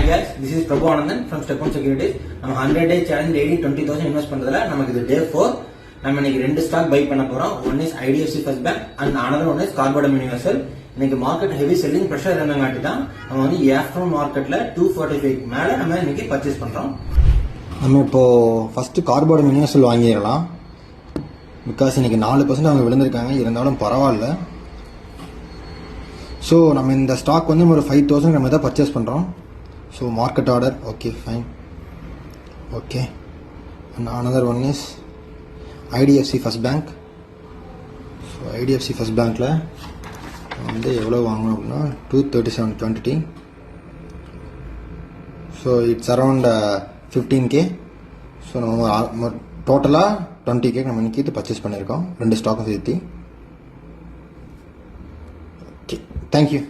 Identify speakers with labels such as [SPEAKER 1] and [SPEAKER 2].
[SPEAKER 1] guys, this is Prabhu Anandan from Step 1 Securities. நம்ம 100-day challenge daily 20,000 invest பண்றதுல நமக்கு இது day 4. நம்ம இன்னைக்கு ரெண்டு ஸ்டாக் பை பண்ண போறோம். One is IDFC First Bank and another one is Carbon Universal. இன்னைக்கு மார்க்கெட் ஹெவி செல்லிங் பிரஷர் என்னங்காட்டி தான் நம்ம வந்து ஆஃப்டர்நூன் மார்க்கெட்ல 245 மேல நம்ம இன்னைக்கு பர்ச்சேஸ் பண்றோம்.
[SPEAKER 2] நம்ம இப்போ ஃபர்ஸ்ட் கார்பன் யூனிவர்சல் வாங்கிடலாம். பிகாஸ் இன்னைக்கு 4% அவங்க விழுந்திருக்காங்க, இருந்தாலும் பரவாயில்ல. ஸோ நம்ம இந்த ஸ்டாக் வந்து ஒரு 5,000 நம்ம தான் பர்ச்சேஸ் பண்ணுறோம். So market order okay fine okay. And another one is IDFC first bank. So IDFC first பேங்க்கில் வந்து எவ்வளோ வாங்கணும் அப்படின்னா 237.20. So it's around 15K. So நம்ம டோட்டலாக 20K நம்ம இன்னைக்கு பர்ச்சேஸ் பண்ணியிருக்கோம், ரெண்டு ஸ்டாக்கும் சேர்த்து. Okay, thank you.